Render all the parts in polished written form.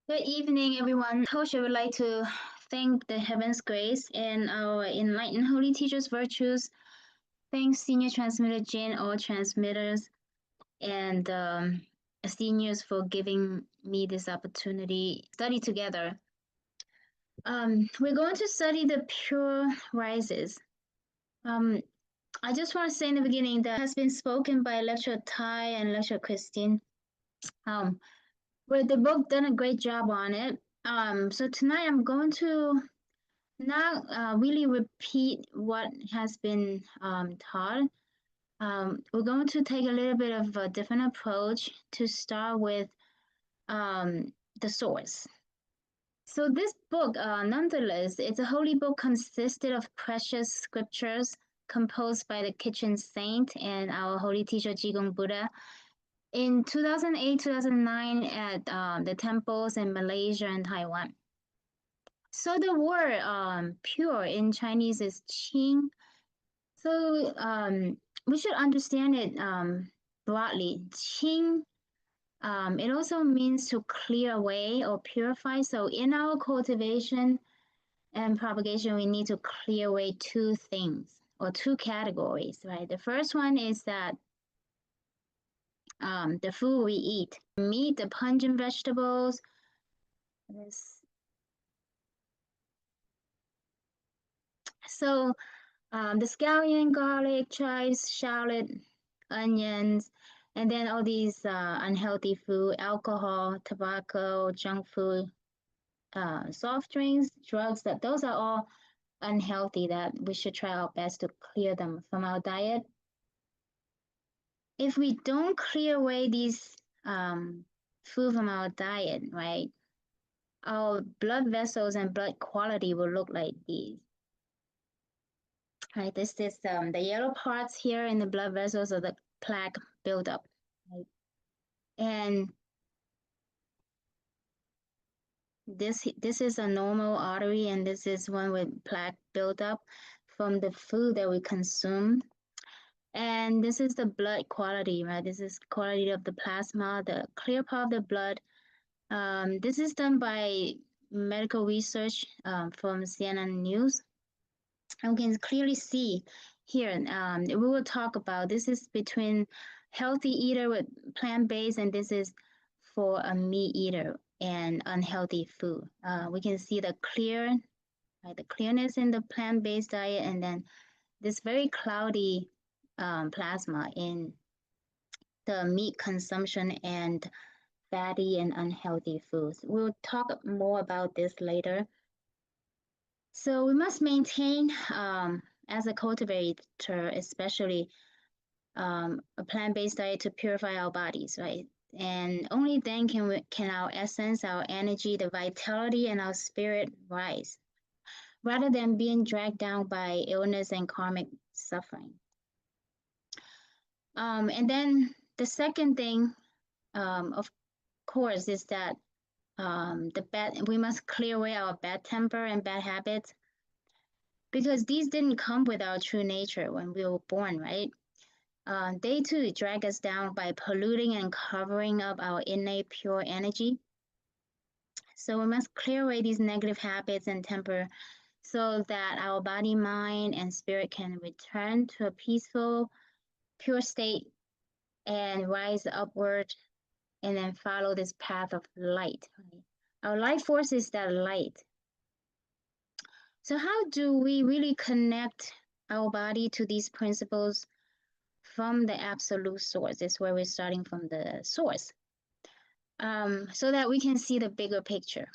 Good evening, everyone. Coach, I would like to thank the Heaven's Grace and our enlightened Holy Teacher's virtues. Thanks, Senior Transmitter Jane, all transmitters, and seniors for giving me this opportunity to study together. We're going to study the pure rises. I just want to say in the beginning that has been spoken by Lecturer Tai and Lecturer Christine. Where the book done a great job on it. So tonight I'm going to not really repeat what has been taught. We're going to take a little bit of a different approach to start with the source. So this book, nonetheless, it's a holy book consisted of precious scriptures composed by the kitchen saint and our holy teacher Jigong Buddha in 2008, 2009 at the temples in Malaysia and Taiwan. So the word pure in Chinese is qing. So we should understand it broadly. Qing, it also means to clear away or purify. So in our cultivation and propagation, we need to clear away two things or two categories, right? The first one is that the food we eat, meat, the pungent vegetables. So the scallion, garlic, chives, shallot, onions, and then all these unhealthy food, alcohol, tobacco, junk food, soft drinks, drugs, that those are all unhealthy that we should try our best to clear them from our diet. If we don't clear away these food from our diet, right, our blood vessels and blood quality will look like these. Right, this is the yellow parts here in the blood vessels or the plaque buildup. Right? And this is a normal artery, and this is one with plaque buildup from the food that we consume. And this is the blood quality, right? This is quality of the plasma, the clear part of the blood. This is done by medical research from CNN News. And we can clearly see here, we will talk about this is between healthy eater with plant-based, and this is for a meat eater and unhealthy food. We can see the clearness in the plant-based diet, and then this very cloudy plasma in the meat consumption and fatty and unhealthy foods. We'll talk more about this later. So we must maintain, as a cultivator, especially a plant-based diet to purify our bodies, right? And only then can our essence, our energy, the vitality, and our spirit rise, rather than being dragged down by illness and karmic suffering. And then the second thing, of course, is that we must clear away our bad temper and bad habits, because these didn't come with our true nature when we were born, right? They too drag us down by polluting and covering up our innate pure energy. So we must clear away these negative habits and temper so that our body, mind, and spirit can return to a peaceful, pure state and rise upward and then follow this path of light. Right? Our life force is that light. So how do we really connect our body to these principles from the absolute source? This is where we're starting from the source, so that we can see the bigger picture.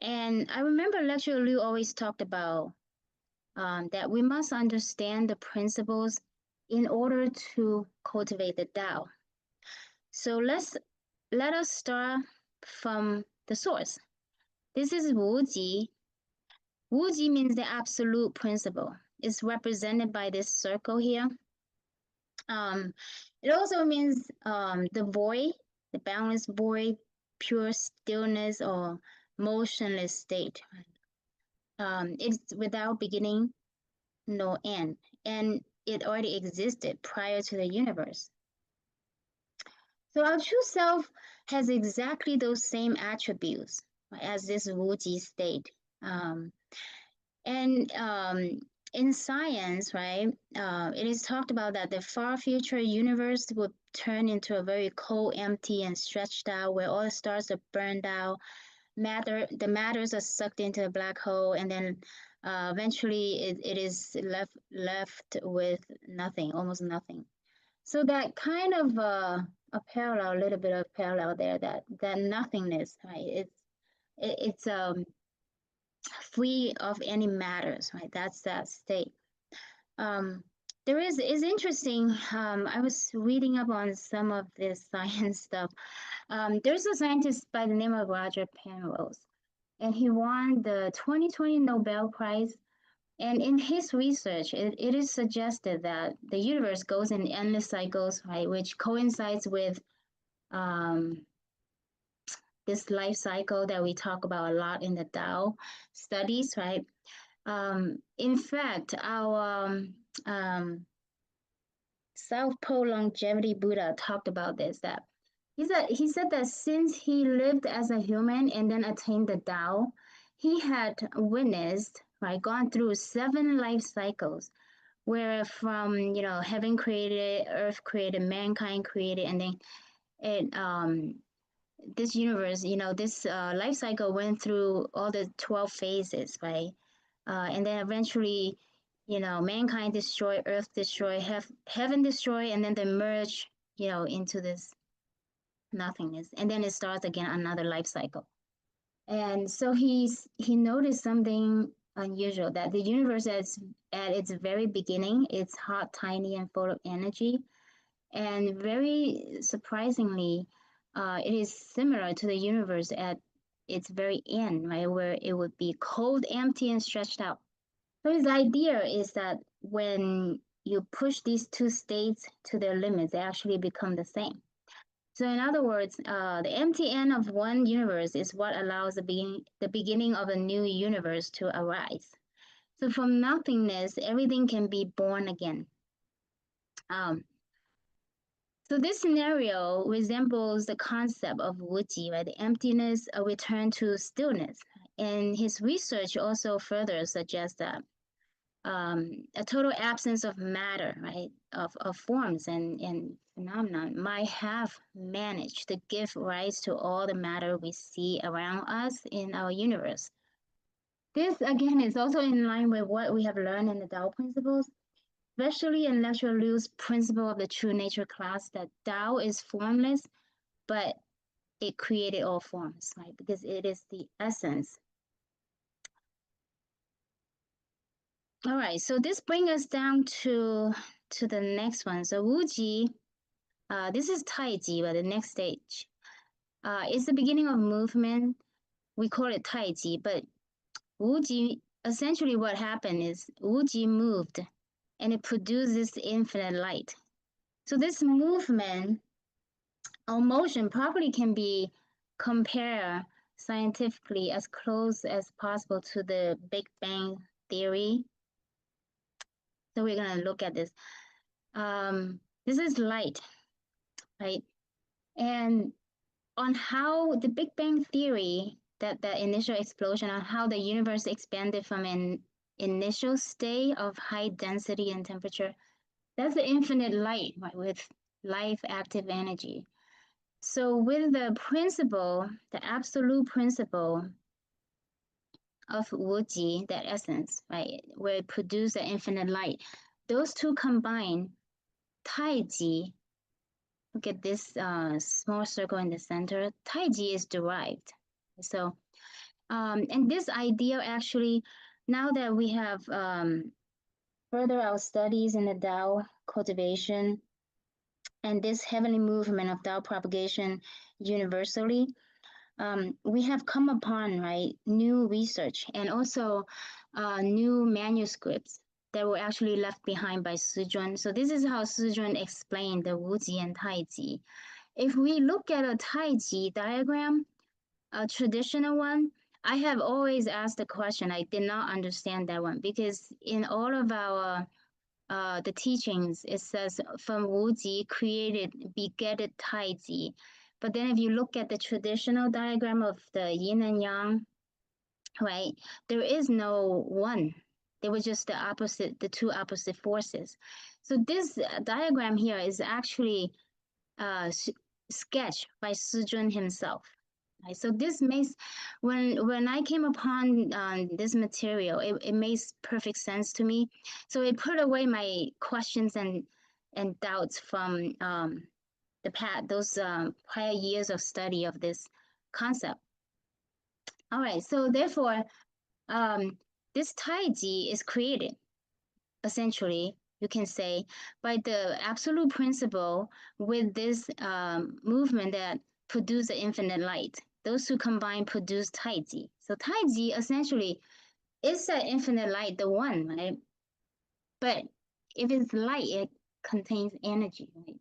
And I remember Lecturer Liu always talked about that we must understand the principles in order to cultivate the Tao. So let us start from the source. This is Wuji. Wuji means the absolute principle. It's represented by this circle here. It also means the void, the boundless void, pure stillness or motionless state. It's without beginning, no end, and it already existed prior to the universe. So our true self has exactly those same attributes as this Wuji state. And in science, right, it is talked about that the far future universe will turn into a very cold, empty, and stretched out, where all the stars are burned out, the matters are sucked into a black hole, and then eventually it is left with nothing, almost nothing. So that kind of a parallel, a little bit of parallel there, that nothingness, right? It's free of any matters, right? That's that state. There is interesting. I was reading up on some of this science stuff. There's a scientist by the name of Roger Penrose, and he won the 2020 Nobel Prize. And in his research, it is suggested that the universe goes in endless cycles, right, which coincides with this life cycle that we talk about a lot in the Tao studies, right? In fact, our South Pole longevity Buddha talked about this, that he said that since he lived as a human and then attained the Tao, he had witnessed, right, gone through 7 life cycles, where from, heaven created, earth created, mankind created, and then it this universe, this life cycle went through all the 12 phases, right? And then eventually, mankind destroy, earth destroy, heaven destroy, and then they merge, into this nothingness, and then it starts again another life cycle. And so he noticed something unusual, that the universe at its very beginning, it's hot, tiny, and full of energy, and very surprisingly, it is similar to the universe at its very end, right, where it would be cold, empty, and stretched out. So his idea is that when you push these two states to their limits, they actually become the same. So in other words, the empty end of one universe is what allows the beginning of a new universe to arise. So from nothingness, everything can be born again. So this scenario resembles the concept of Wuji, right? The emptiness, a return to stillness. And his research also further suggests that a total absence of matter, right, of forms and phenomena might have managed to give rise to all the matter we see around us in our universe. This, again, is also in line with what we have learned in the Tao principles, especially in Lecture Liu's principle of the true nature class, that Tao is formless, but it created all forms, right? Because it is the essence. All right, so this brings us down to the next one. So Wuji, this is Taiji, but the next stage. It's the beginning of movement. We call it Taiji, but Wuji, essentially what happened is Wuji moved and it produced this infinite light. So this movement or motion probably can be compared scientifically as close as possible to the Big Bang theory. So we're going to look at this. This is light, right? And on how the Big Bang theory, that the initial explosion, on how the universe expanded from an initial state of high density and temperature, that's the infinite light, right, with life active energy. So with the principle, the absolute principle of Wuji, that essence, right, where it produces the infinite light, those two combine, Taiji, look at this small circle in the center, Taiji is derived. So, and this idea actually, now that we have further our studies in the Tao cultivation and this heavenly movement of Tao propagation universally, we have come upon, right, new research and also new manuscripts that were actually left behind by ZhiShan. So this is how ZhiShan explained the Wuji and Taiji. If we look at a Taiji diagram, a traditional one, I have always asked the question. I did not understand that one because in all of our the teachings, it says from Wuji created begetted Taiji. But then if you look at the traditional diagram of the yin and yang, right, there is no one. They were just the two opposite forces. So this diagram here is actually sketched by ZhiShan himself. Right? So this makes, when I came upon this material, it makes perfect sense to me. So it put away my questions and doubts from those prior years of study of this concept. All right, so therefore, this Taiji is created, essentially, you can say, by the absolute principle with this movement that produce the infinite light. Those two combined produce Taiji. So Taiji essentially is that infinite light, the one, right? But if it's light, it contains energy, right?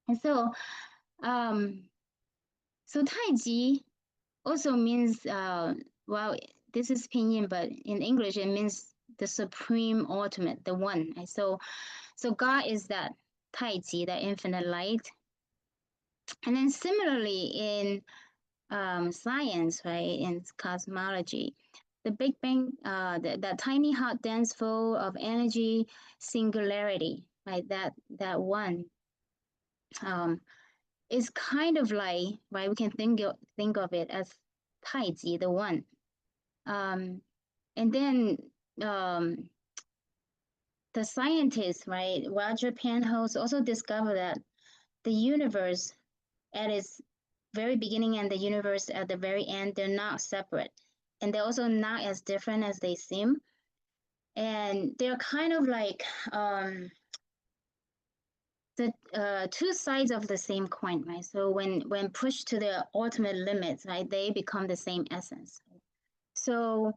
And so, so Taiji also means, well, this is pinyin, but in English it means the supreme ultimate, the one. Right? So God is that Taiji, that infinite light. And then similarly in science, right, in cosmology, the Big Bang, that tiny hot dense flow of energy singularity, right, that one is kind of like, right, we can think of it as Taiji, the one. And then the scientists, right, Roger Penrose also discovered that the universe at its very beginning and the universe at the very end, they're not separate. And they're also not as different as they seem. And they're kind of like the two sides of the same coin, right? So when pushed to their ultimate limits, right, they become the same essence. So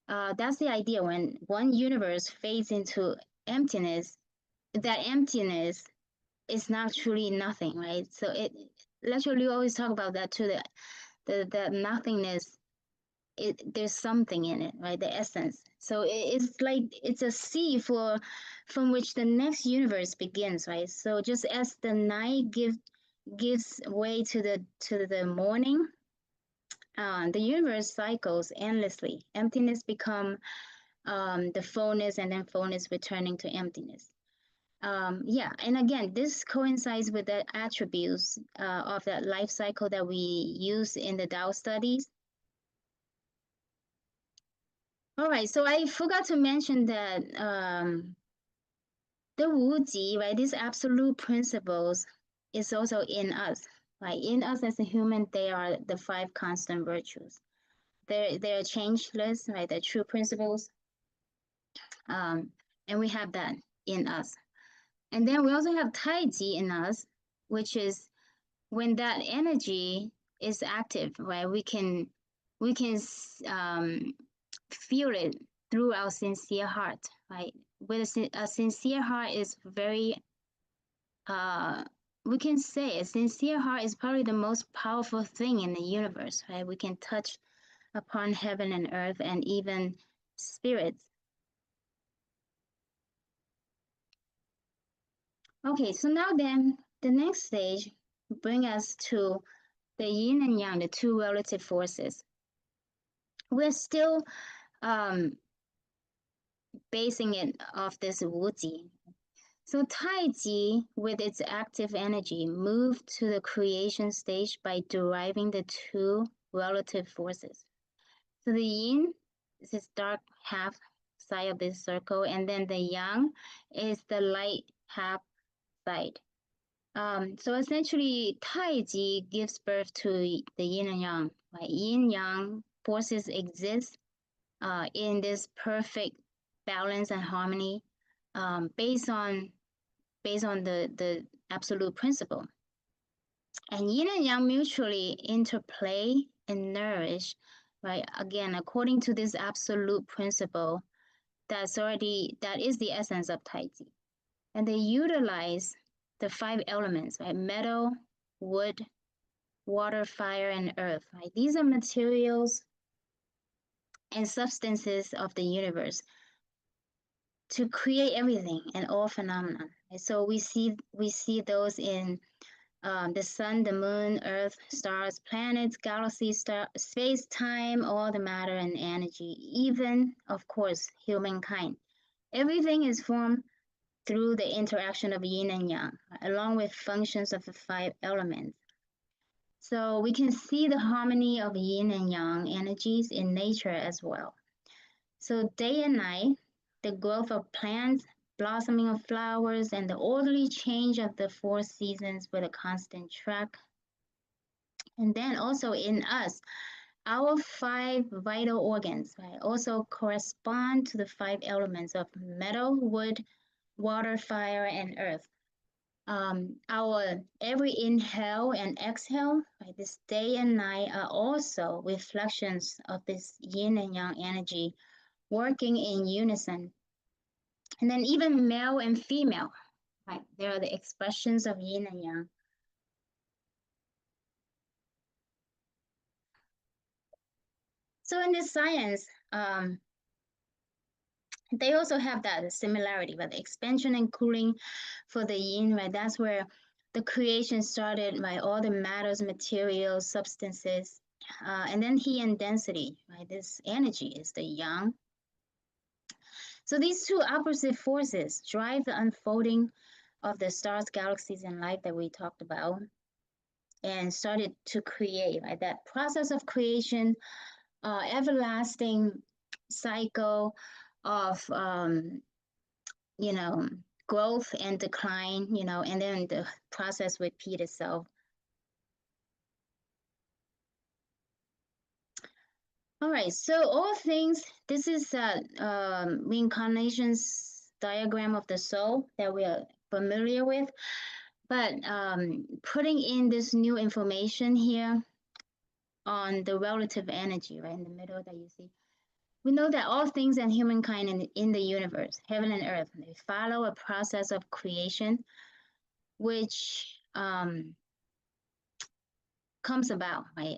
that's the idea. When one universe fades into emptiness, that emptiness is not truly nothing, right? So it literally always talk about that too. The nothingness, there's something in it, right? The essence. So it's like it's a seed from which the next universe begins, right? So just as the night gives way to the morning, the universe cycles endlessly. Emptiness become the fullness, and then fullness returning to emptiness. Yeah, and again, this coincides with the attributes of that life cycle that we use in the Tao studies. All right, so I forgot to mention that the Wuji, right, these absolute principles is also in us, right? In us as a human, they are the 5 constant virtues. They're changeless, right? They're true principles. And we have that in us. And then we also have Taiji in us, which is when that energy is active, right? We can feel it through our sincere heart, right? With a sincere heart is very, we can say a sincere heart is probably the most powerful thing in the universe, right? We can touch upon heaven and earth and even spirits. Okay, so now then the next stage bring us to the yin and yang, the two relative forces. We're still basing it off this Wuji. So Taiji, with its active energy, moved to the creation stage by deriving the two relative forces. So the yin is this dark half side of this circle, and then the yang is the light half side. So essentially, Taiji gives birth to the yin and yang. Right? Yin-yang forces exist in this perfect balance and harmony based on the absolute principle. And yin and yang mutually interplay and nourish, right? Again, according to this absolute principle, that is the essence of Taiji. And they utilize the 5 elements, right? Metal, wood, water, fire, and earth, right? These are materials and substances of the universe to create everything and all phenomena. Right? So we see those in the sun, the moon, earth, stars, planets, galaxies, space, time, all the matter and energy, even, of course, humankind. Everything is formed through the interaction of yin and yang, along with functions of the 5 elements. So we can see the harmony of yin and yang energies in nature as well. So day and night, the growth of plants, blossoming of flowers, and the orderly change of the 4 seasons with a constant track. And then also in us, our 5 vital organs, right, also correspond to the 5 elements of metal, wood, water, fire, and earth. Our every inhale and exhale, right, this day and night are also reflections of this yin and yang energy working in unison. And then even male and female, right, they are the expressions of yin and yang. So in this science, they also have that similarity, but the expansion and cooling for the yin, right? That's where the creation started, right? All the matters, materials, substances, and then heat and density, right? This energy is the yang. So these two opposite forces drive the unfolding of the stars, galaxies, and life that we talked about, and started to create, right? That process of creation, everlasting cycle of growth and decline, and then the process repeat itself. All right, so all things, this is reincarnation's diagram of the soul that we are familiar with, but putting in this new information here on the relative energy, right, in the middle that you see. We know that all things and humankind in the universe, heaven and earth, they follow a process of creation, which comes about, right?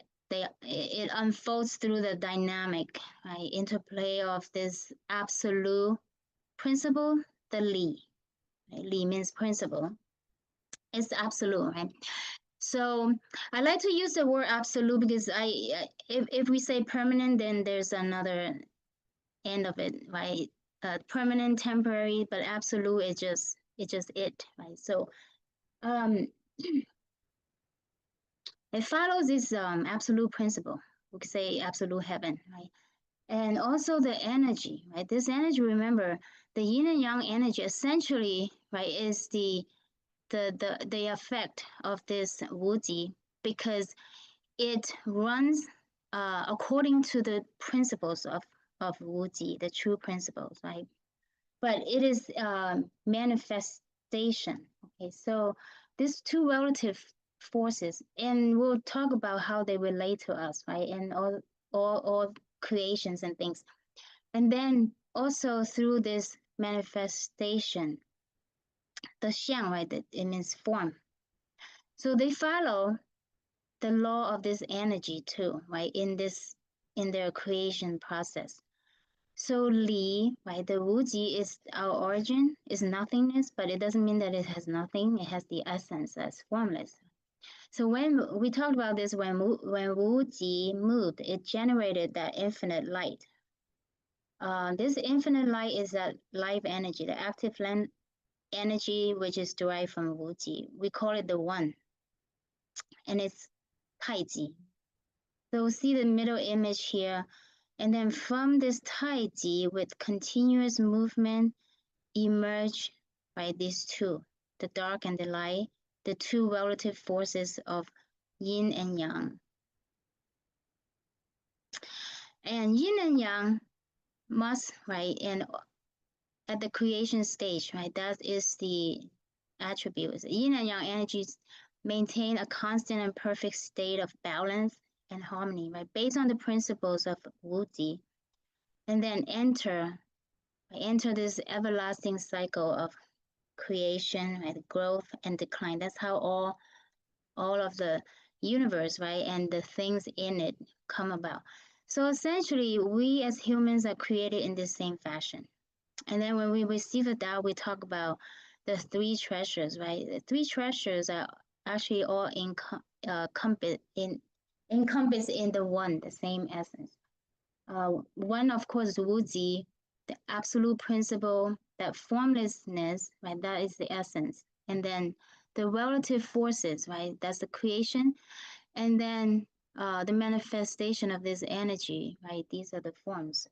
It unfolds through the dynamic, right, interplay of this absolute principle, the Li. Right? Li means principle. It's absolute, right? So I like to use the word absolute because if we say permanent, then there's another end of it, right? Permanent, temporary, but absolute is just it, right? So it follows this absolute principle. We could say absolute heaven, right? And also the energy, right? This energy, remember, the yin and yang energy essentially, right, is the effect of this wuji, because it runs according to the principles of wuji, the true principles, right? But it is manifestation. Okay, so these two relative forces, and we'll talk about how they relate to us, right? And all creations and things. And then also through this manifestation, the xiang, right? It means form. So they follow the law of this energy too, right? In their creation process. So Li, right, the Wuji is our origin, is nothingness, but it doesn't mean that it has nothing. It has the essence as formless. So when we talked about this, when Wuji moved, it generated that infinite light. This infinite light is that life energy, the active energy, which is derived from Wuji. We call it the One, and it's Taiji. So see the middle image here. And then from this Taiji, with continuous movement, emerge, right, these two, the dark and the light, the two relative forces of yin and yang. And yin and yang must, right, and at the creation stage, right, that is the attributes. Yin and yang energies maintain a constant and perfect state of balance and harmony, right, based on the principles of Wuji, and then enter this everlasting cycle of creation, right, growth and decline. That's how all of the universe, right, and the things in it come about. So essentially, we as humans are created in the same fashion. And then when we receive a Tao, we talk about the 3 treasures, right? The 3 treasures are actually all encompassed in the one, the same essence. One, of course, Wuji, the absolute principle, that formlessness, right? That is the essence. And then the relative forces, right? That's the creation. And then the manifestation of this energy, right? These are the forms.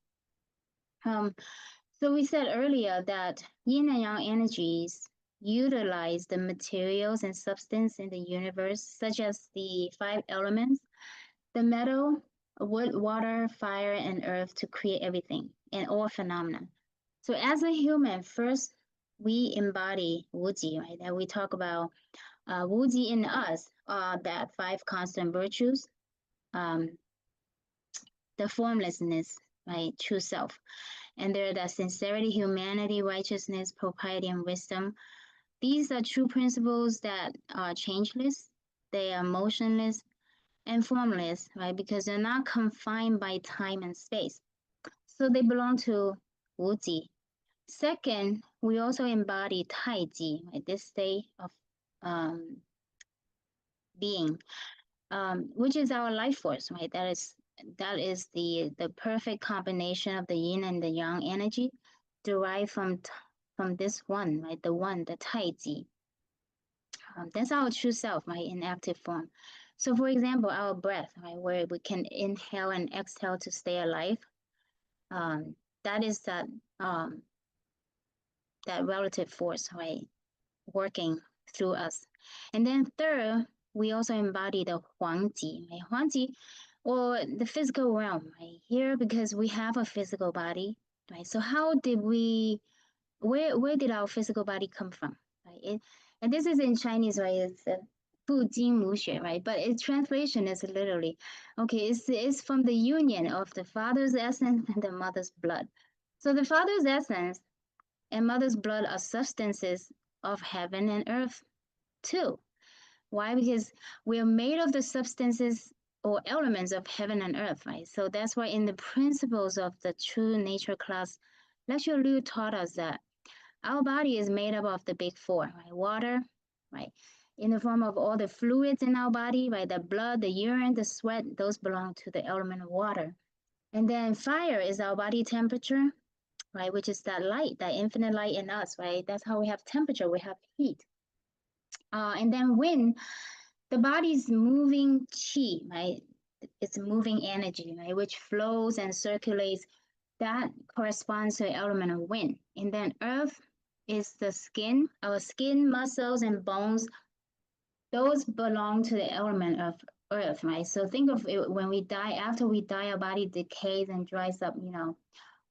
So we said earlier that yin and yang energies utilize the materials and substance in the universe, such as the 5 elements, the metal, wood, water, fire, and earth, to create everything and all phenomena. So as a human, first we embody Wuji, right? And we talk about Wuji in us, that 5 constant virtues, the formlessness, right? True self. And there are the sincerity, humanity, righteousness, propriety, and wisdom. These are true principles that are changeless, they are motionless and formless, right? Because they're not confined by time and space. So they belong to Wuji. Second, we also embody Taiji, right? This state of being, which is our life force, right? That is the perfect combination of the yin and the yang energy derived from this one, right? The one, the Taiji. That's our true self, right? In active form. So, for example, our breath, right, where we can inhale and exhale to stay alive. That is that relative force, right, working through us. And then third, we also embody the Huangji, right? Huangji, or the physical realm, right? Here, because we have a physical body, right? So how did we, where did our physical body come from, right? And this is in Chinese, right? It's 不精母血, right? But its translation is literally, okay, it's from the union of the father's essence and the mother's blood. So the father's essence and mother's blood are substances of heaven and earth too. Why? Because we are made of the substances or elements of heaven and earth, right? So that's why in the principles of the true nature class, Lecture Liu taught us that our body is made up of the big 4, right? Water, right? In the form of all the fluids in our body, right? The blood, the urine, the sweat, those belong to the element of water. And then fire is our body temperature, right? Which is that light, that infinite light in us, right? That's how we have temperature, we have heat. And then wind, the body's moving chi, right? It's moving energy, right? Which flows and circulates. That corresponds to the element of wind. And then earth is the skin, our skin, muscles, and bones. Those belong to the element of earth, right? So think of it when we die, after we die, our body decays and dries up,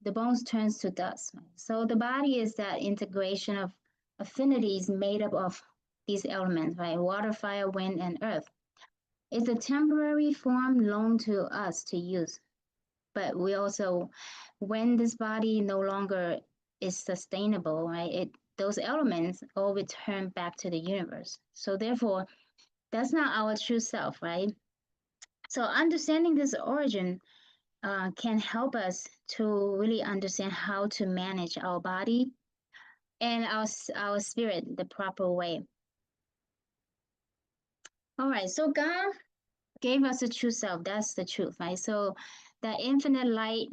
the bones turns to dust. Right? So the body is that integration of affinities made up of these elements, right? Water, fire, wind, and earth. It's a temporary form loaned to us to use. But we also, when this body no longer is sustainable, right? Those elements all return back to the universe. So therefore, that's not our true self, right? So understanding this origin can help us to really understand how to manage our body and our spirit the proper way. All right, so God gave us a true self. That's the truth, right? So that infinite light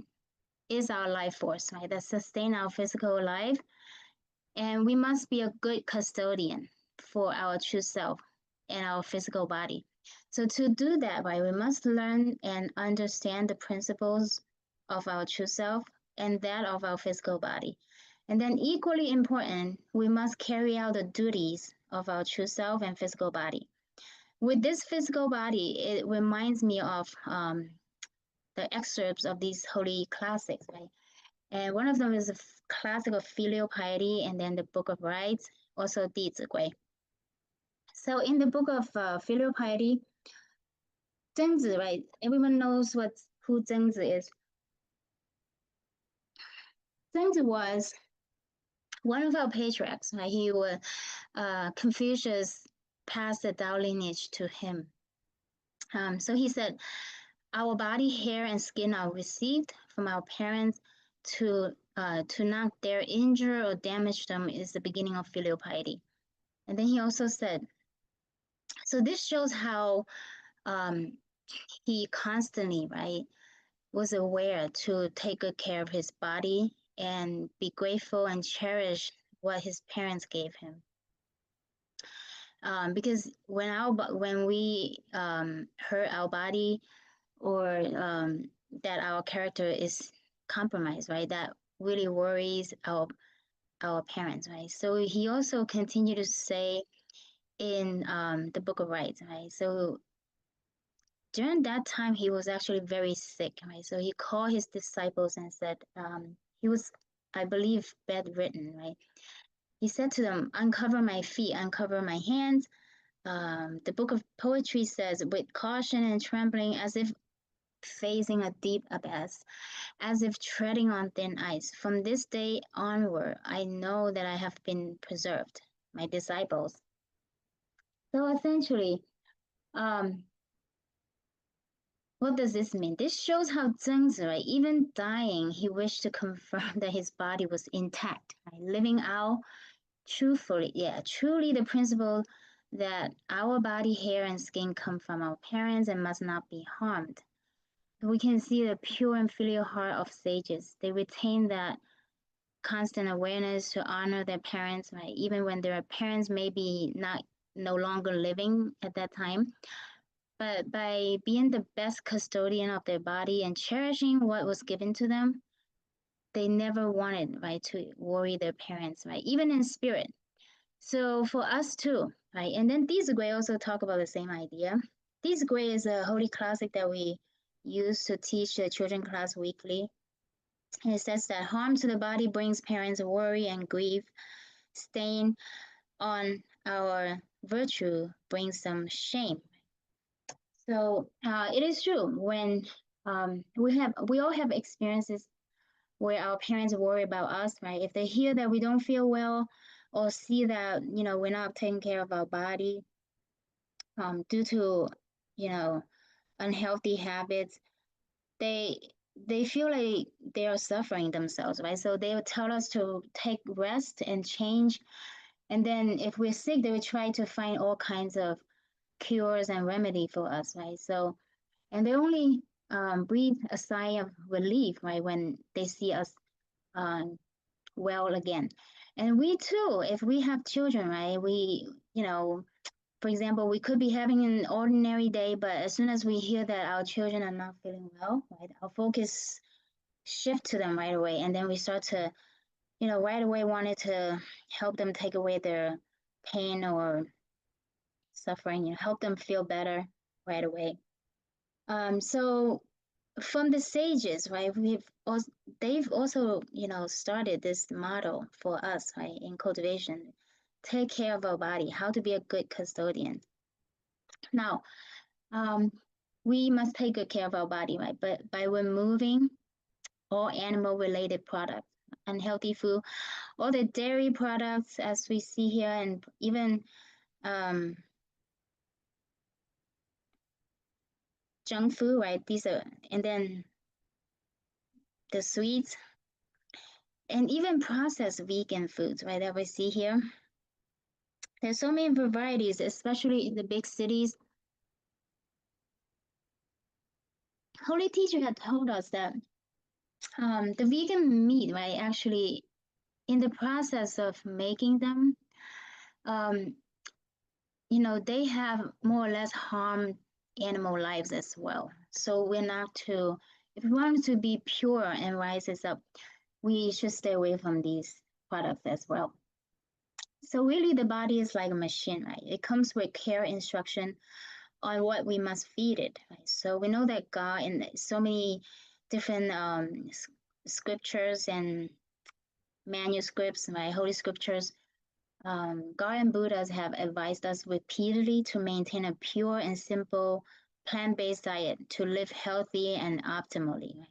is our life force, right? That sustain our physical life. And we must be a good custodian for our true self and our physical body. So to do that, right, we must learn and understand the principles of our true self and that of our physical body. And then equally important, we must carry out the duties of our true self and physical body. With this physical body, it reminds me of the excerpts of these holy classics, right? And one of them is a classic of filial piety, and then the Book of Rites, also 弟子规. So in the Book of filial piety, 曾子, right? Everyone knows who 曾子is. 曾子was one of our patriarchs, right? He was Confucius passed the Tao lineage to him. So he said, our body, hair, and skin are received from our parents to not dare injure or damage them is the beginning of filial piety. And then he also said, So this shows how he constantly, right, was aware to take good care of his body and be grateful and cherish what his parents gave him. Because when we hurt our body, or that our character is compromised, right, that really worries our parents, right? So he also continued to say in the book of Rites, right? So during that time, he was actually very sick, right? So he called his disciples and said, he was, I believe, bedridden, right? He said to them, uncover my feet, uncover my hands. The book of poetry says, with caution and trembling, as if facing a deep abyss, as if treading on thin ice. From this day onward, I know that I have been preserved, my disciples. So essentially, what does this mean? This shows how Zhengzi, right, even dying, he wished to confirm that his body was intact, right? Living out truly the principle that our body, hair, and skin come from our parents and must not be harmed. We can see the pure and filial heart of sages. They retain that constant awareness to honor their parents, right? Even when their parents may be no longer living at that time. But by being the best custodian of their body and cherishing what was given to them, they never wanted, right, to worry their parents, right? Even in spirit. So for us too, right? And then Gui also talk about the same idea. Gui is a holy classic that we use to teach the children class weekly. And it says that harm to the body brings parents worry and grief. Stain on our virtue brings them shame. So it is true when we all have experiences where our parents worry about us, right? If they hear that we don't feel well, or see that we're not taking care of our body due to unhealthy habits, they feel like they are suffering themselves, right? So they would tell us to take rest and change. And then if we're sick, they would try to find all kinds of cures and remedy for us, right? So, and they only breathe a sigh of relief, right, when they see us well again. And we too, if we have children, right, we, for example, we could be having an ordinary day, but as soon as we hear that our children are not feeling well, right, our focus shift to them right away. And then we start to, right away wanted to help them take away their pain or suffering, help them feel better right away. So from the sages, right, they've also, started this model for us, right, in cultivation. Take care of our body, how to be a good custodian. Now, we must take good care of our body, right? But by removing all animal-related products, unhealthy food, all the dairy products, as we see here, and even junk food, right? And then the sweets, and even processed vegan foods, right? That we see here. There's so many varieties, especially in the big cities. Holy Teacher had told us that the vegan meat, right, actually, in the process of making them, they have more or less harmed animal lives as well. So we're not to, if we want to be pure and rises up, we should stay away from these products as well. So really the body is like a machine, right? It comes with care instruction on what we must feed it, right? So we know that God in so many different scriptures and manuscripts, right, holy scriptures, God and Buddhas have advised us repeatedly to maintain a pure and simple plant-based diet to live healthy and optimally. Right?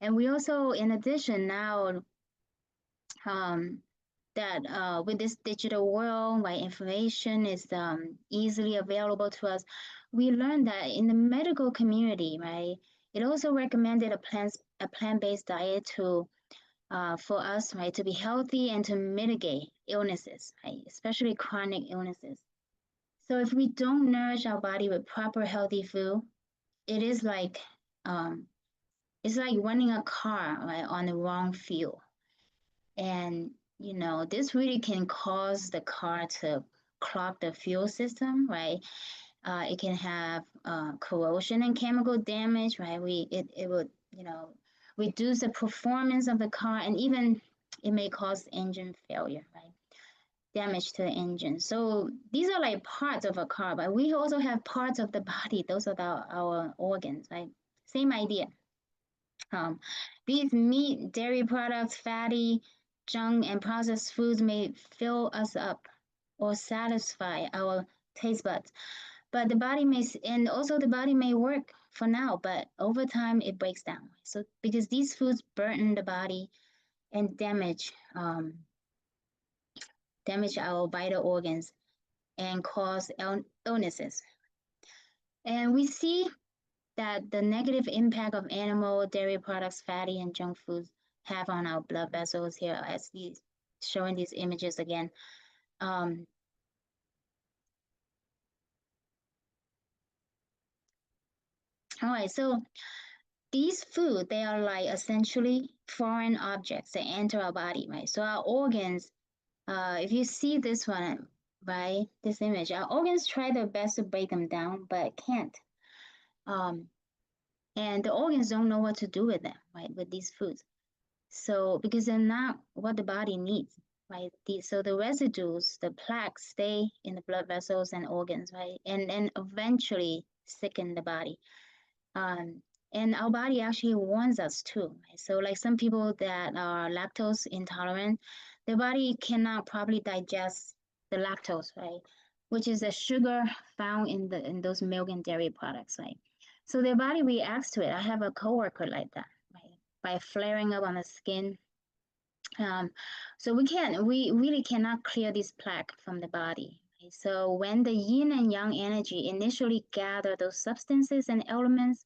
And we also, in addition, now that with this digital world, right, information is easily available to us. We learned that in the medical community, right, it also recommended a plant-based diet to for us, right, to be healthy and to mitigate illnesses, right, especially chronic illnesses. So if we don't nourish our body with proper healthy food, it is like it's like running a car, right, on the wrong fuel. And this really can cause the car to clog the fuel system, right? It can have corrosion and chemical damage, right? It would reduce the performance of the car, and even it may cause engine failure, right? Damage to the engine. So these are like parts of a car, but we also have parts of the body. Those are our organs, right? Same idea. These meat, dairy products, fatty, junk, and processed foods may fill us up or satisfy our taste buds, but the body may work for now, but over time it breaks down. So because these foods burden the body and damage our vital organs and cause illnesses. And we see that the negative impact of animal, dairy products, fatty, and junk foods have on our blood vessels here, as showing these images again. All right, so these food, they are like essentially foreign objects that enter our body, right? So our organs, if you see this one, right, this image, our organs try their best to break them down, but can't. And the organs don't know what to do with them, right, with these foods. So because they're not what the body needs, right? So the residues, the plaques, stay in the blood vessels and organs, right? And eventually sicken the body. And our body actually warns us too. Right? So like some people that are lactose intolerant, their body cannot properly digest the lactose, right? Which is a sugar found in those milk and dairy products, right? So their body reacts to it. I have a coworker like that, right? By flaring up on the skin. So we really cannot clear this plaque from the body. Right? So when the yin and yang energy initially gather those substances and elements,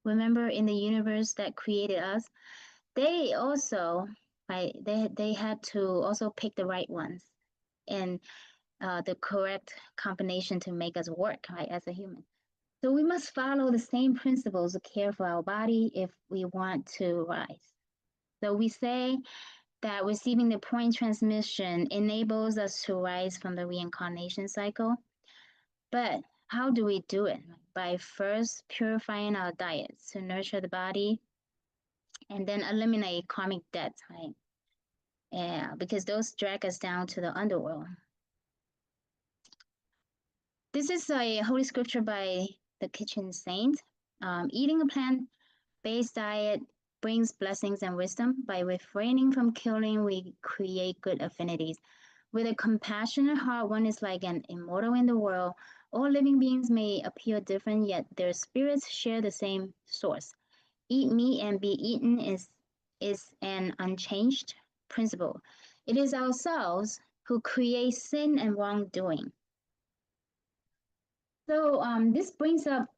remember in the universe that created us, they also, right, they had to also pick the right ones and the correct combination to make us work, right, as a human. So we must follow the same principles to care for our body if we want to rise. So we say that receiving the point transmission enables us to rise from the reincarnation cycle. But how do we do it? By first purifying our diets to nurture the body and then eliminate karmic debts, right? Yeah, because those drag us down to the underworld. This is a holy scripture by the kitchen saint. Eating a plant-based diet brings blessings and wisdom. By refraining from killing, we create good affinities. With a compassionate heart, one is like an immortal in the world. All living beings may appear different, yet their spirits share the same source. Eat meat and be eaten is an unchanged principle. It is ourselves who create sin and wrongdoing. So this brings up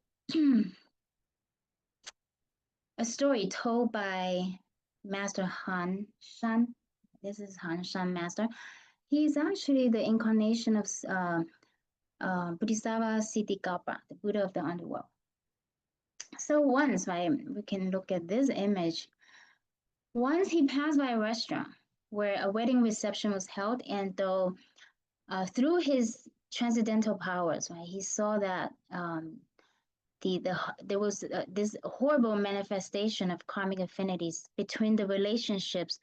a story told by Master Han Shan. This is Han Shan Master. He's actually the incarnation of Bodhisattva Siddhikapa, the Buddha of the underworld. So once, right, we can look at this image. Once he passed by a restaurant where a wedding reception was held, and though through his transcendental powers, right, he saw that there was this horrible manifestation of karmic affinities between the relationships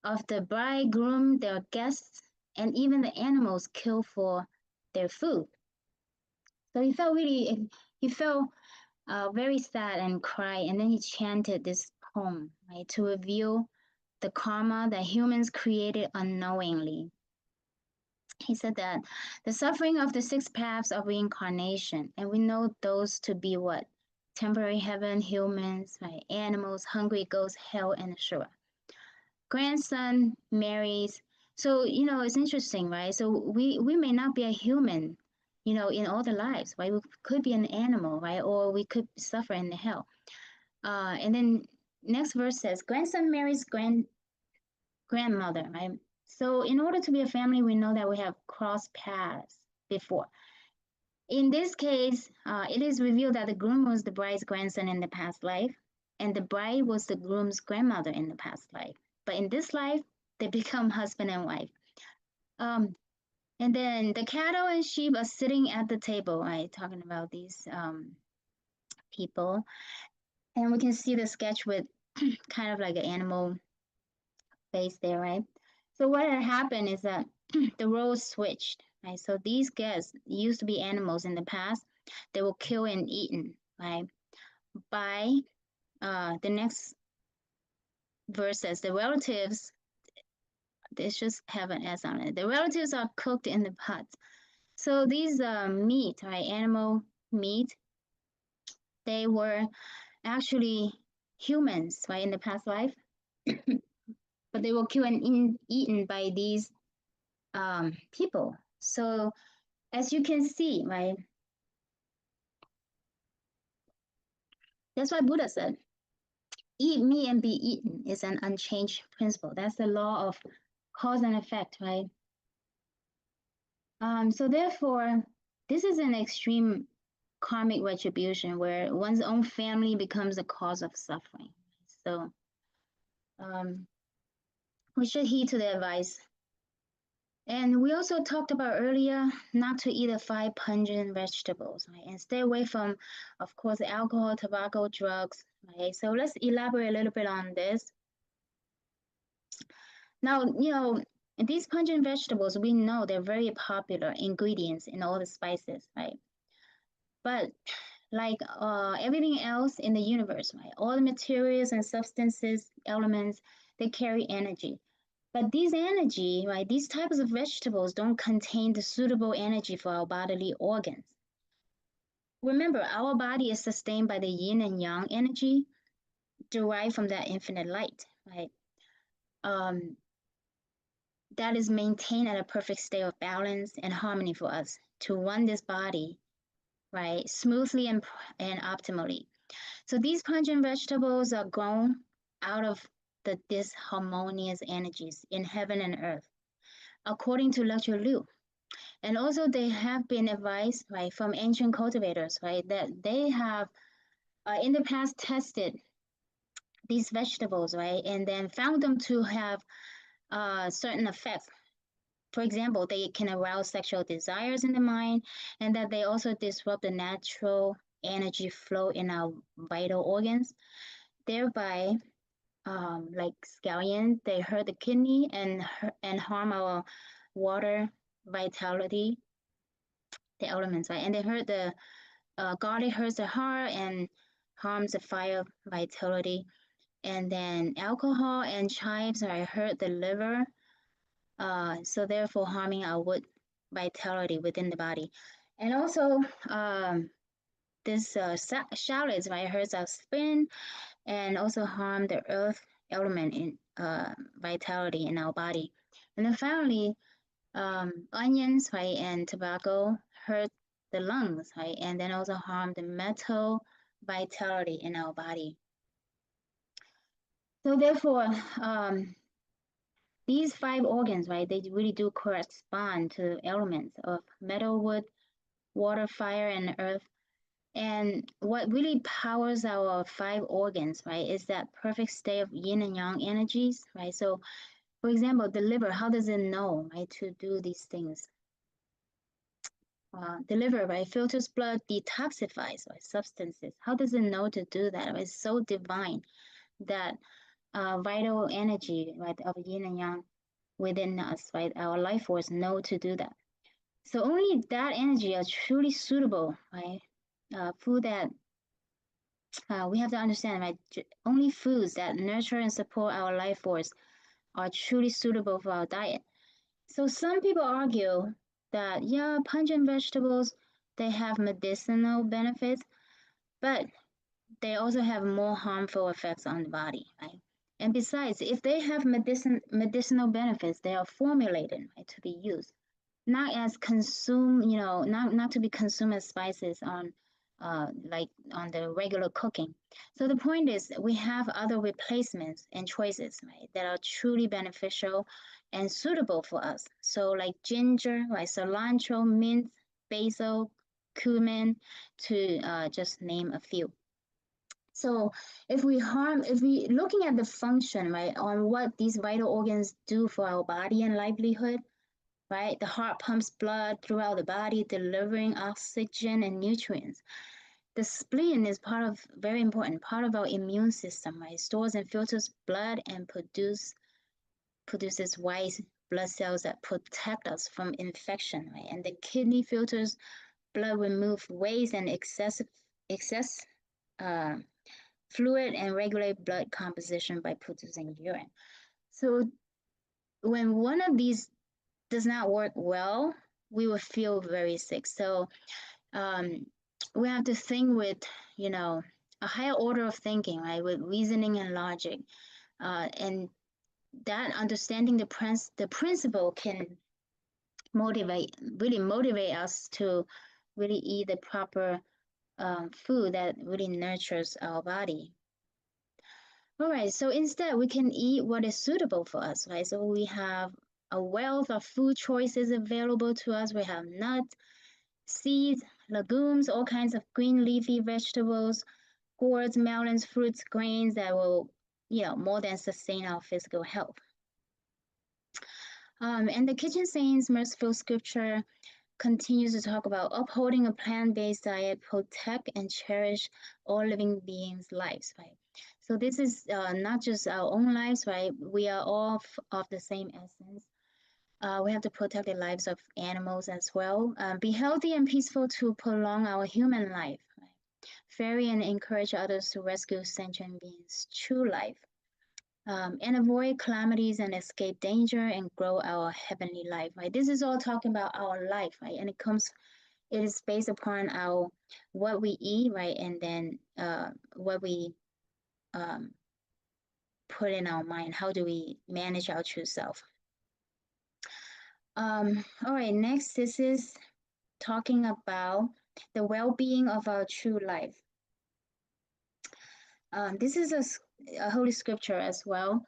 of the bridegroom, their guests, and even the animals killed for their food. So he felt very sad and cried, and then he chanted this poem, right, to reveal the karma that humans created unknowingly. He said that the suffering of the six paths of reincarnation, and we know those to be what? Temporary heaven, humans, right? Animals, hungry ghosts, hell, and Ashura. Grandson marries. So, it's interesting, right? So we may not be a human, in all the lives, right? We could be an animal, right? Or we could suffer in the hell. And then next verse says, grandson marries grandmother, right? So in order to be a family, we know that we have crossed paths before. In this case, it is revealed that the groom was the bride's grandson in the past life, and the bride was the groom's grandmother in the past life. But in this life, they become husband and wife. And then the cattle and sheep are sitting at the table, right? Talking about these people. And we can see the sketch with kind of like an animal face there, right? So what had happened is that the roles switched, right? So these guests used to be animals in the past. They were killed and eaten, right? By the next verses, the relatives, this just have an S on it. The relatives are cooked in the pots. So these meat, right, animal meat, they were actually humans, right, in the past life, but they were killed and eaten by these people. So as you can see, right, that's why Buddha said, eat me and be eaten is an unchanged principle. That's the law of cause and effect, right? So therefore, this is an extreme karmic retribution where one's own family becomes the cause of suffering. So we should heed to the advice. And we also talked about earlier not to eat the 5 pungent vegetables, right? And stay away from, of course, alcohol, tobacco, drugs, right? So let's elaborate a little bit on this. Now, these pungent vegetables, we know they're very popular ingredients in all the spices, right? But like everything else in the universe, right? All the materials and substances, elements, they carry energy. But these energy, right, these types of vegetables don't contain the suitable energy for our bodily organs. Remember, our body is sustained by the yin and yang energy derived from that infinite light, right? That is maintained at a perfect state of balance and harmony for us to run this body, right, smoothly and optimally. So these pungent vegetables are grown out of the disharmonious energies in heaven and earth, according to Lecture Liu. And also they have been advised, right, from ancient cultivators, right, that they have in the past tested these vegetables, right, and then found them to have certain effects. For example, they can arouse sexual desires in the mind, and that they also disrupt the natural energy flow in our vital organs, thereby, like scallion, they hurt the kidney and harm our water vitality, the elements, right? And they hurt the garlic hurts the heart and harms the fire vitality. And then alcohol and chives hurt the liver, so therefore harming our wood vitality within the body. And also, this shallots, right, hurts our skin and also harm the earth element in vitality in our body. And then finally, onions, right, and tobacco hurt the lungs, right, and then also harm the metal vitality in our body. So therefore, these 5 organs, right, they really do correspond to elements of metal, wood, water, fire, and earth. And what really powers our 5 organs, right, is that perfect state of yin and yang energies, right? So, for example, the liver, how does it know, right, to do these things? The liver, right, filters blood, detoxifies, right, substances. How does it know to do that? It's so divine that vital energy, right, of yin and yang within us, right, our life force know to do that. So only that energy are truly suitable, right? Food that we have to understand, right? Only foods that nurture and support our life force are truly suitable for our diet. So some people argue that, yeah, pungent vegetables, they have medicinal benefits, but they also have more harmful effects on the body, right? And besides, if they have medicinal benefits, they are formulated, right, to be used, not as consumed, not to be consumed as spices on like on the regular cooking. So the point is we have other replacements and choices, right, that are truly beneficial and suitable for us. So like ginger, like cilantro, mint, basil, cumin, to just name a few. So if we looking at the function, right, on what these vital organs do for our body and livelihood, right? The heart pumps blood throughout the body, delivering oxygen and nutrients. The spleen is very important part of our immune system, right? It stores and filters blood and produces white blood cells that protect us from infection, right? And the kidney filters blood, remove waste and excess fluid, and regulate blood composition by producing urine. So when one of these does not work well, we will feel very sick. So we have to think with, a higher order of thinking, right, with reasoning and logic. And that understanding the principle can really motivate us to really eat the proper food that really nurtures our body. All right, so instead we can eat what is suitable for us, right? So we have a wealth of food choices available to us. We have nuts, seeds, legumes, all kinds of green leafy vegetables, gourds, melons, fruits, grains that will, more than sustain our physical health. And the Kitchen Saints Merciful Scripture continues to talk about upholding a plant-based diet, protect and cherish all living beings' lives, right? So this is not just our own lives, right? We are all of the same essence. We have to protect the lives of animals as well. Be healthy and peaceful to prolong our human life, right? Ferry and encourage others to rescue sentient beings' true life. And avoid calamities and escape danger and grow our heavenly life, right? This is all talking about our life, right? And it is based upon what we eat, right? And then what we put in our mind. How do we manage our true self? All right, next, this is talking about the well-being of our true life. This is a holy scripture as well.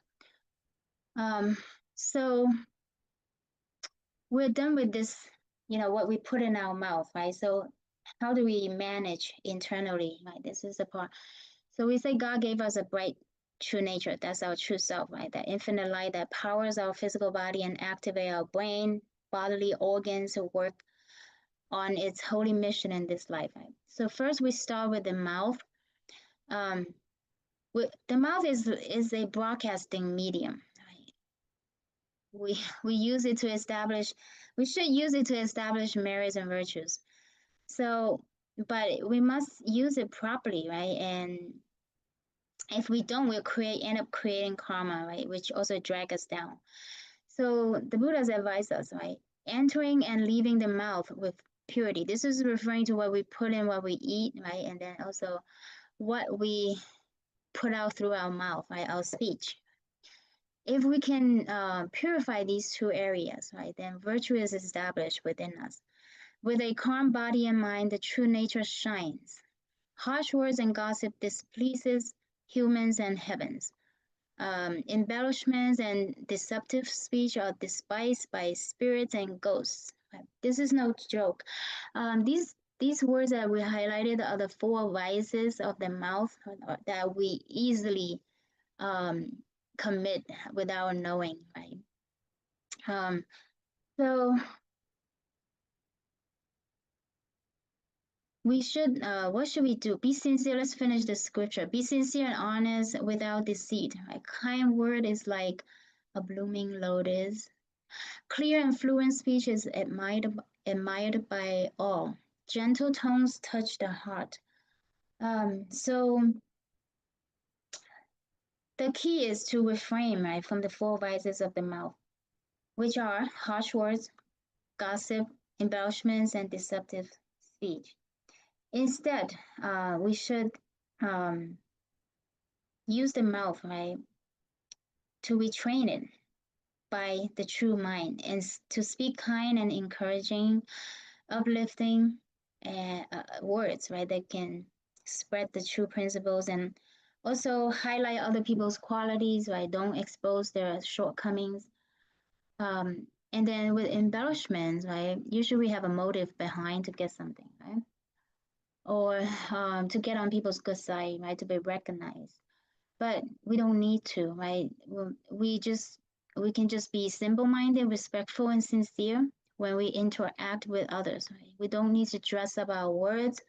So we're done with this, what we put in our mouth, right? So how do we manage internally, right? This is the part. So we say God gave us a bright true nature. That's our true self, right? That infinite light that powers our physical body and activate our brain, bodily organs to work on its holy mission in this life, right? So first we start with the mouth. The mouth is a broadcasting medium. We use it to establish, we should use it to establish merits and virtues. So, but we must use it properly, right? And if we don't, we'll end up creating karma, right? Which also drag us down. So the Buddhas advise us, right? Entering and leaving the mouth with purity. This is referring to what we put in, what we eat, right? And then also what we put out through our mouth, right? Our speech. If we can purify these two areas, right, then virtue is established within us. With a calm body and mind, the true nature shines. Harsh words and gossip displeases humans and heavens. Embellishments and deceptive speech are despised by spirits and ghosts. Right? This is no joke. These words that we highlighted are the 4 vices of the mouth that we easily commit without knowing, right? So we should, what should we do? Be sincere. Let's finish the scripture. Be sincere and honest without deceit. A kind word is like a blooming lotus. Clear and fluent speech is admired by all. Gentle tones touch the heart. So the key is to refrain, right, from the 4 vices of the mouth, which are harsh words, gossip, embellishments, and deceptive speech. Instead, we should use the mouth, right, to retrain it by the true mind and to speak kind and encouraging, uplifting words, right, that can spread the true principles and also highlight other people's qualities, right? Don't expose their shortcomings. And then with embellishments, right, usually we have a motive behind to get something, right? or to get on people's good side, right? To be recognized. But we don't need to, right? We can just be simple-minded, respectful, and sincere when we interact with others, right? We don't need to dress up our words,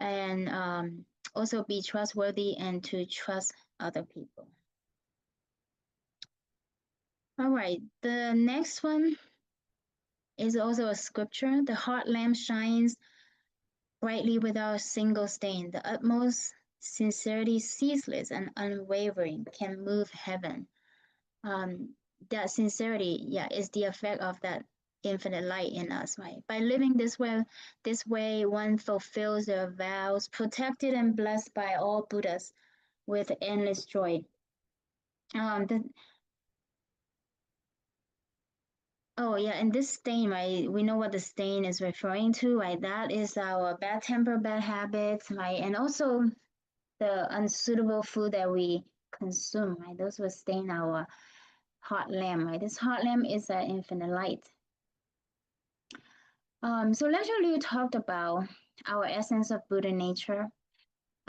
and also be trustworthy and to trust other people. All right, the next one is also a scripture. The heart lamp shines brightly without a single stain. The utmost sincerity, ceaseless and unwavering, can move heaven. That sincerity, is the effect of that infinite light in us, right? By living this way, one fulfills their vows, protected and blessed by all Buddhas with endless joy. And this stain, right? We know what the stain is referring to, right? That is our bad temper, bad habits, right? And also the unsuitable food that we consume, right? Those will stain our heart lamp, right? This heart lamp is an infinite light. So Lecture Liu talked about our essence of Buddha nature.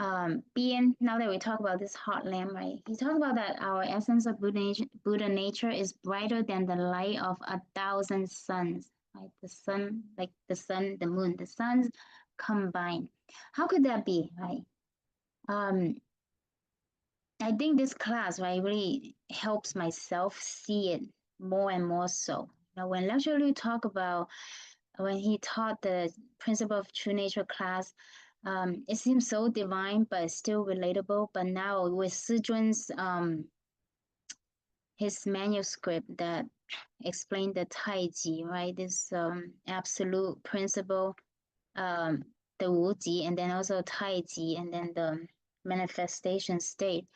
Now that we talk about this heart lamp, right? He talked about that our essence of Buddha nature is brighter than the light of 1,000 suns, right? The sun, like the sun, the moon, the suns combined. How could that be, right? I think this class, right, really helps myself see it more and more so. Now, when Lecture Liu talk about when he taught the principle of true nature class, it seems so divine but still relatable. But now with Sijun's his manuscript that explained the Taiji, right? This absolute principle, the Wuji, and then also Taiji, and then the manifestation state.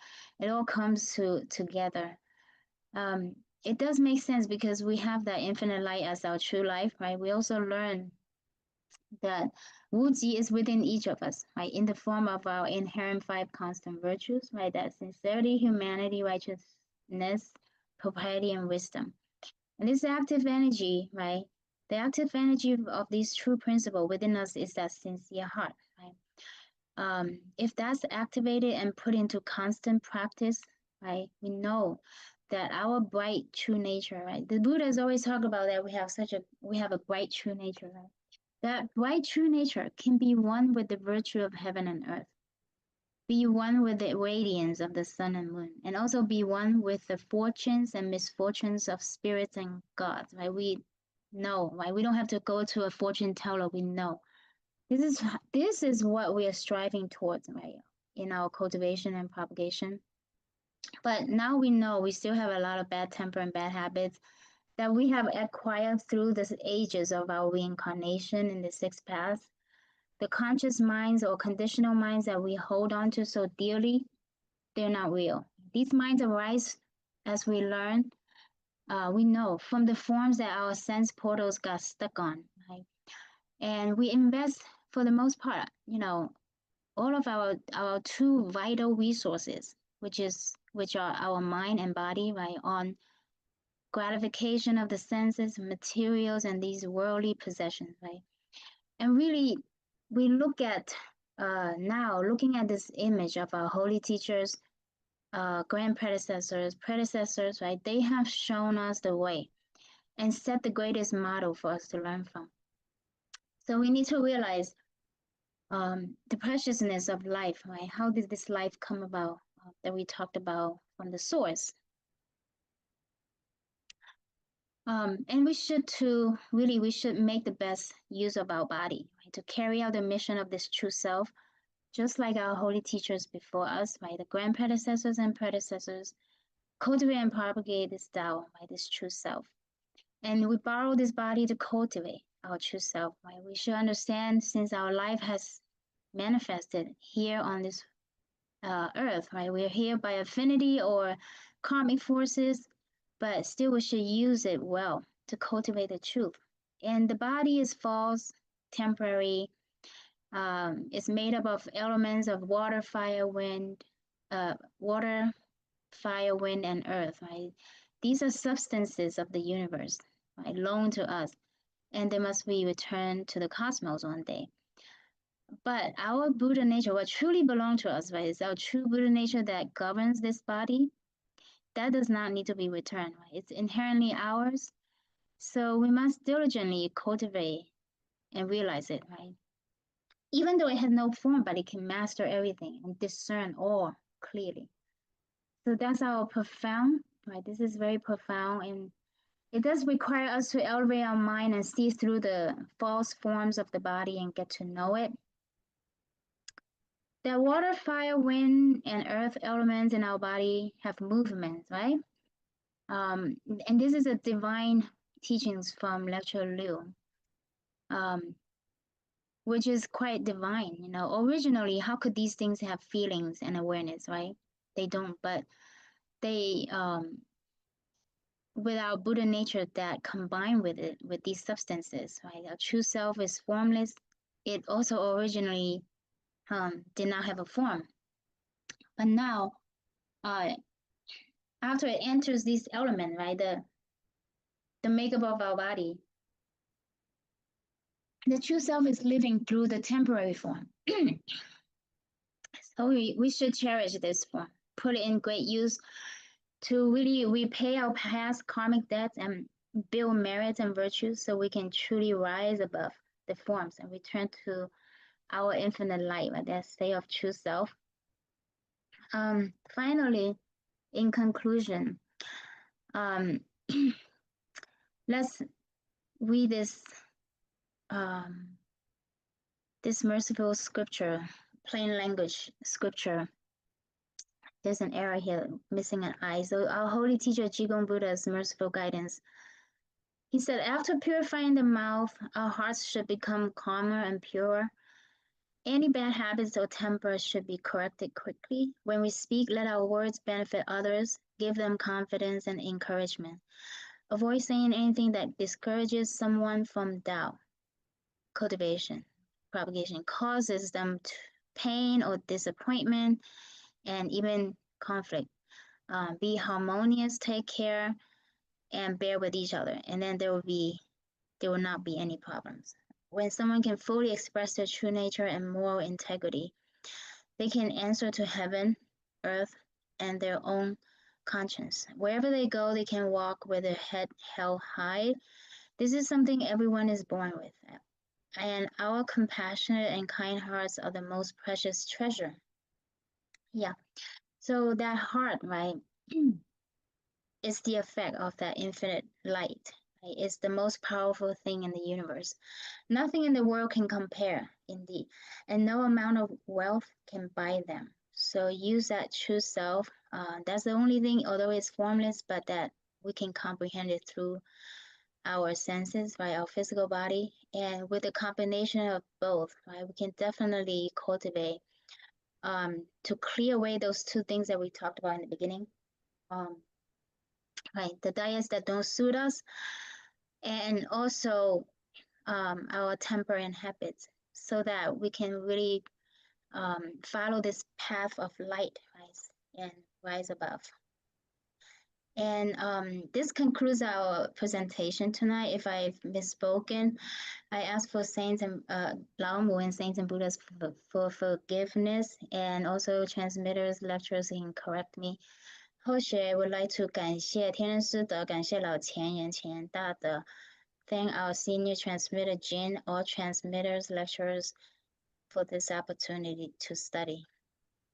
It all comes together. It does make sense because we have that infinite light as our true life, right? We also learn that Wuji is within each of us, right? In the form of our inherent 5 constant virtues, right? That sincerity, humanity, righteousness, propriety, and wisdom. And this active energy, right? The active energy of this true principle within us is that sincere heart, right? If that's activated and put into constant practice, right? We know that our bright true nature, right? The Buddhas always talk about that we have a bright true nature, right? That bright true nature can be one with the virtue of heaven and earth, be one with the radiance of the sun and moon, and also be one with the fortunes and misfortunes of spirits and gods, right? We know, right? We don't have to go to a fortune teller, we know. This is what we are striving towards, right? In our cultivation and propagation. But now we know we still have a lot of bad temper and bad habits that we have acquired through the ages of our reincarnation in the 6 paths. The conscious minds or conditional minds that we hold on to so dearly, they're not real. These minds arise as we learn, we know from the forms that our sense portals got stuck on, right? And we invest, for the most part, all of our 2 vital resources, which are our mind and body, right, on gratification of the senses, materials, and these worldly possessions, right? And really, we look at now, looking at this image of our holy teachers, grand predecessors, right? They have shown us the way and set the greatest model for us to learn from. So we need to realize the preciousness of life, right? How did this life come about that we talked about from the source? And we should make the best use of our body, right? To carry out the mission of this true self, just like our holy teachers before us, right? The grand predecessors and predecessors cultivate and propagate this Tao, right? This true self. And we borrow this body to cultivate our true self, right? We should understand, since our life has manifested here on this earth, right? We're here by affinity or karmic forces, but still we should use it well to cultivate the truth. And the body is false, temporary. It's made up of elements of water, fire, wind, and earth, right? These are substances of the universe, right? Loaned to us, and they must be returned to the cosmos one day. But our Buddha nature, what truly belongs to us, right, is our true Buddha nature that governs this body. That does not need to be returned, right? It's inherently ours. So we must diligently cultivate and realize it, right? Even though it has no form, but it can master everything and discern all clearly. So that's our profound, right? This is very profound, and it does require us to elevate our mind and see through the false forms of the body and get to know it. The water, fire, wind, and earth elements in our body have movements, right? And this is a divine teachings from Lecture Liu, which is quite divine. You know, originally, how could these things have feelings and awareness, right? They don't, but they, with our Buddha nature that combined with it, with these substances, right? Our true self is formless. It also originally did not have a form, but now, after it enters this element, right, the makeup of our body, the true self is living through the temporary form. So we should cherish this form, put it in great use to really repay our past karmic debts and build merits and virtues so we can truly rise above the forms and return to our infinite light, right? That state of true self. Finally, in conclusion, let's read this this merciful scripture, plain language scripture. There's an error here, missing an I. So our holy teacher Jigong Buddha's merciful guidance. He said, after purifying the mouth, our hearts should become calmer and purer. Any bad habits or temper should be corrected quickly. When we speak, let our words benefit others, give them confidence and encouragement. Avoid saying anything that discourages someone from doubt, cultivation, propagation, causes them pain or disappointment, and even conflict. Be harmonious, take care, and bear with each other, and then there will not be any problems. When someone can fully express their true nature and moral integrity, they can answer to heaven, earth, and their own conscience. Wherever they go, they can walk with their head held high. This is something everyone is born with. And our compassionate and kind hearts are the most precious treasure. Yeah. So that heart, right, is the effect of that infinite light. Right? It's the most powerful thing in the universe. Nothing in the world can compare, indeed, and no amount of wealth can buy them. So use that true self. That's the only thing, although it's formless, but that we can comprehend it through our senses, right, our physical body, and with a combination of both, right, we can definitely cultivate to clear away those two things that we talked about in the beginning, right, the diets that don't suit us, and also our temper and habits, so that we can really follow this path of light, right, and rise above. And this concludes our presentation tonight. If I've misspoken, I ask for saints and Lao Mu and saints and Buddhas for forgiveness, and also transmitters, lecturers can correct me. 后学 would like to 感谢天人师德，感谢老前言前言大德。Thank our senior transmitter Jin, all transmitters, lecturers for this opportunity to study.